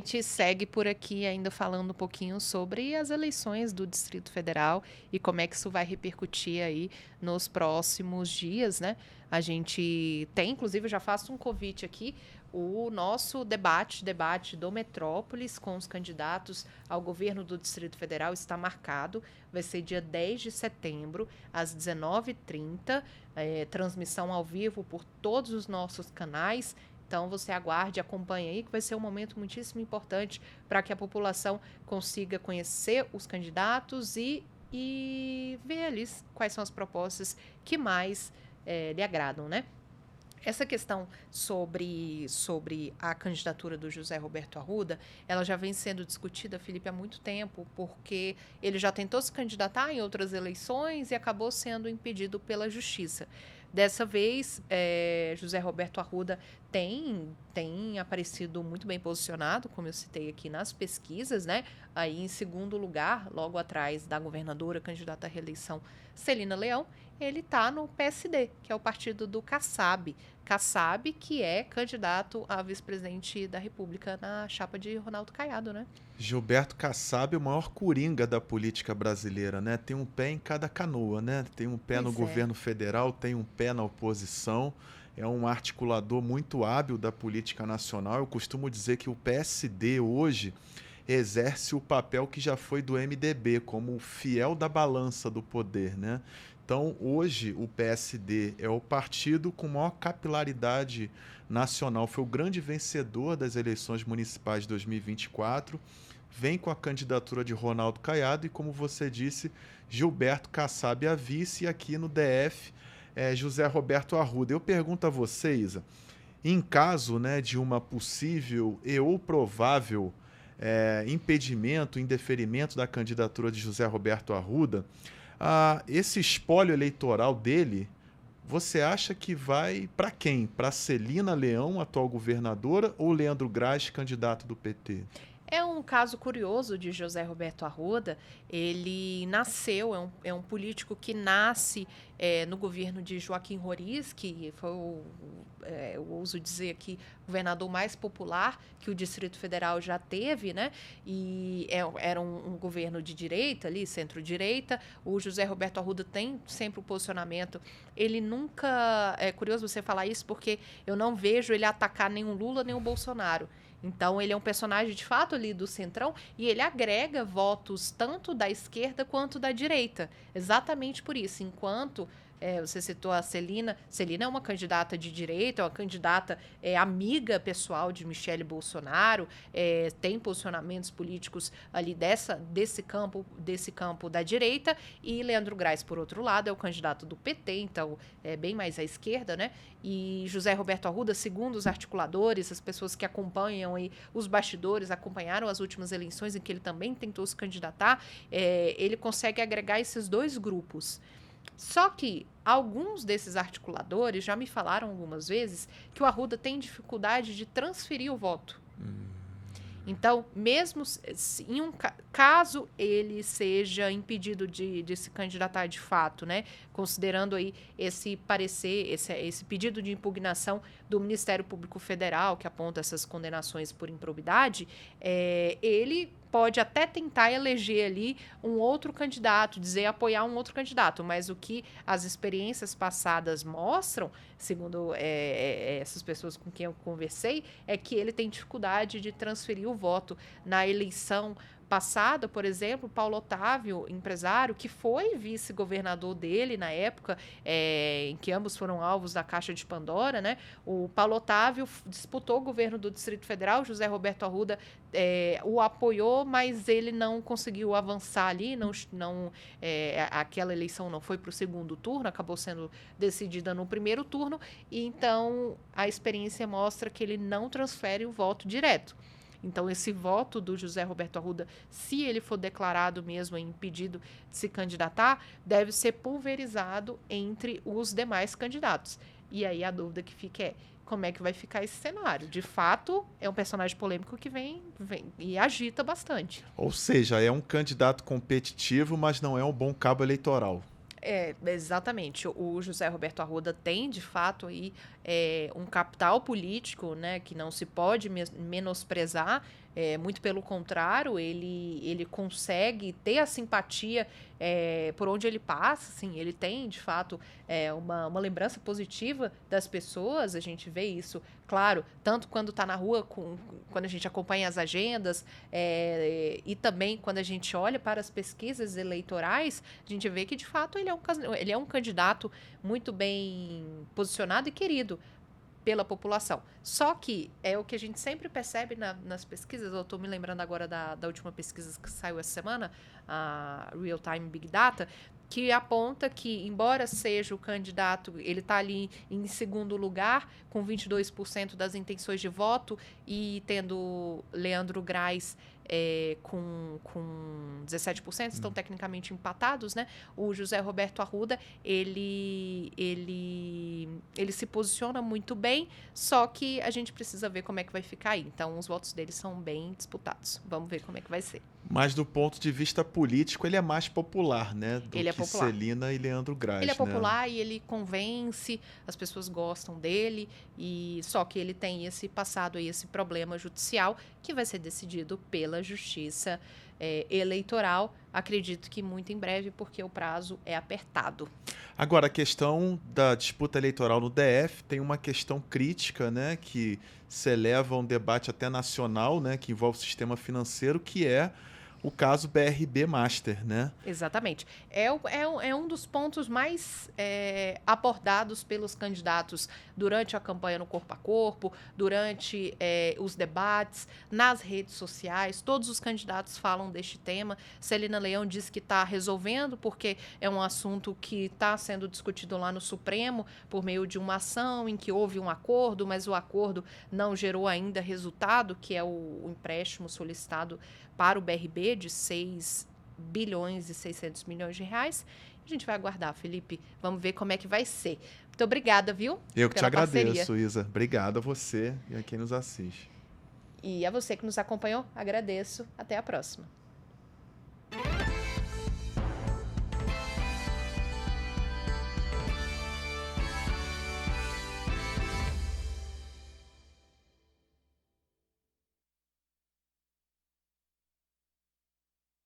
gente segue por aqui ainda falando um pouquinho sobre as eleições do Distrito Federal e como é que isso vai repercutir aí nos próximos dias, né? A gente tem, inclusive, eu já faço um convite aqui, o nosso debate do Metrópolis com os candidatos ao governo do Distrito Federal está marcado, vai ser dia 10 de setembro, às 19h30, transmissão ao vivo por todos os nossos canais. Então, você aguarde, acompanhe aí, que vai ser um momento muitíssimo importante para que a população consiga conhecer os candidatos e ver ali quais são as propostas que mais lhe agradam, né? Essa questão sobre a candidatura do José Roberto Arruda, ela já vem sendo discutida, Felipe, há muito tempo, porque ele já tentou se candidatar em outras eleições e acabou sendo impedido pela Justiça. Dessa vez, José Roberto Arruda tem aparecido muito bem posicionado, como eu citei aqui nas pesquisas, né? Aí em segundo lugar, logo atrás da governadora candidata à reeleição Celina Leão, ele está no PSD, que é o partido do Kassab. Kassab, que é candidato a vice-presidente da República na chapa de Ronaldo Caiado, né? Gilberto Kassab, o maior coringa da política brasileira, né? Tem um pé em cada canoa, né? Tem um pé no governo federal, tem um pé na oposição. É um articulador muito hábil da política nacional. Eu costumo dizer que o PSD hoje exerce o papel que já foi do MDB, como o fiel da balança do poder, né? Então, hoje, o PSD é o partido com maior capilaridade nacional. Foi o grande vencedor das eleições municipais de 2024. Vem com a candidatura de Ronaldo Caiado e, como você disse, Gilberto Kassab a vice, e aqui no DF, José Roberto Arruda. Eu pergunto a você, Isa, em caso, né, de uma possível e ou provável impedimento, indeferimento da candidatura de José Roberto Arruda, esse espólio eleitoral dele, você acha que vai para quem? Para Celina Leão, atual governadora, ou Leandro Graz, candidato do PT? É um caso curioso de José Roberto Arruda. Ele nasceu, é um político que nasce no governo de Joaquim Roriz, que foi eu ouso dizer aqui, o governador mais popular que o Distrito Federal já teve, né? E era um governo de direita ali, centro-direita. O José Roberto Arruda tem sempre o posicionamento. Ele nunca... É curioso você falar isso, porque eu não vejo ele atacar nem o Lula nem o Bolsonaro. Então, ele é um personagem, de fato, ali do centrão, e ele agrega votos tanto da esquerda quanto da direita. Exatamente por isso. Enquanto você citou a Celina. Celina é uma candidata de direita, é uma candidata amiga pessoal de Michele Bolsonaro, tem posicionamentos políticos ali desse campo da direita, e Leandro Graz, por outro lado, é o candidato do PT, então é bem mais à esquerda, né? E José Roberto Arruda, segundo os articuladores, as pessoas que acompanham aí os bastidores, acompanharam as últimas eleições em que ele também tentou se candidatar, ele consegue agregar esses dois grupos. Só que alguns desses articuladores já me falaram algumas vezes que o Arruda tem dificuldade de transferir o voto. Então, mesmo em um caso ele seja impedido de se candidatar de fato, né, considerando aí esse parecer, esse pedido de impugnação do Ministério Público Federal, que aponta essas condenações por improbidade, ele pode até tentar eleger ali um outro candidato, apoiar um outro candidato, mas o que as experiências passadas mostram, segundo essas pessoas com quem eu conversei, é que ele tem dificuldade de transferir o voto. Na eleição passada, por exemplo, Paulo Otávio, empresário, que foi vice-governador dele na época, em que ambos foram alvos da Caixa de Pandora, né? O Paulo Otávio disputou o governo do Distrito Federal, José Roberto Arruda o apoiou, mas ele não conseguiu avançar ali, aquela eleição não foi para o segundo turno, acabou sendo decidida no primeiro turno, e então a experiência mostra que ele não transfere o voto direto. Então, esse voto do José Roberto Arruda, se ele for declarado mesmo impedido de se candidatar, deve ser pulverizado entre os demais candidatos. E aí a dúvida que fica é como é que vai ficar esse cenário. De fato, é um personagem polêmico que vem e agita bastante. Ou seja, é um candidato competitivo, mas não é um bom cabo eleitoral. Exatamente. O José Roberto Arruda tem, de fato, aí, um capital político, né, que não se pode menosprezar. Muito pelo contrário, ele consegue ter a simpatia por onde ele passa, assim, ele tem, de fato, uma lembrança positiva das pessoas, a gente vê isso, claro, tanto quando está na rua, quando a gente acompanha as agendas, e também quando a gente olha para as pesquisas eleitorais, a gente vê que, de fato, ele é um candidato muito bem posicionado e querido pela população. Só que é o que a gente sempre percebe nas pesquisas, eu estou me lembrando agora da última pesquisa que saiu essa semana, a Real Time Big Data, que aponta que, embora seja o candidato, ele está ali em segundo lugar, com 22% das intenções de voto, e tendo Leandro Graz com 17%, estão tecnicamente empatados, né? O José Roberto Arruda, ele se posiciona muito bem, só que a gente precisa ver como é que vai ficar aí. Então, os votos dele são bem disputados. Vamos ver como é que vai ser. Mas do ponto de vista político, ele é mais popular, né? Do ele é que popular. Celina e Leandro Graz, ele é popular, né? e ele convence, as pessoas gostam dele, e só que ele tem esse passado aí, esse problema judicial, que vai ser decidido pela Justiça Eleitoral, acredito que muito em breve, porque o prazo é apertado. Agora, a questão da disputa eleitoral no DF tem uma questão crítica, né, que se eleva a um debate até nacional, né, que envolve o sistema financeiro, que é o caso BRB Master, né? Exatamente. É um dos pontos mais abordados pelos candidatos durante a campanha no corpo a corpo, durante os debates, nas redes sociais. Todos os candidatos falam deste tema. Celina Leão diz que está resolvendo, porque é um assunto que está sendo discutido lá no Supremo por meio de uma ação em que houve um acordo, mas o acordo não gerou ainda resultado, que é o empréstimo solicitado para o BRB de 6 bilhões e 600 milhões de reais. A gente vai aguardar, Felipe. Vamos ver como é que vai ser. Muito obrigada, viu? Eu que te agradeço, parceria. Isa. Obrigado a você e a quem nos assiste. E a você que nos acompanhou, agradeço. Até a próxima.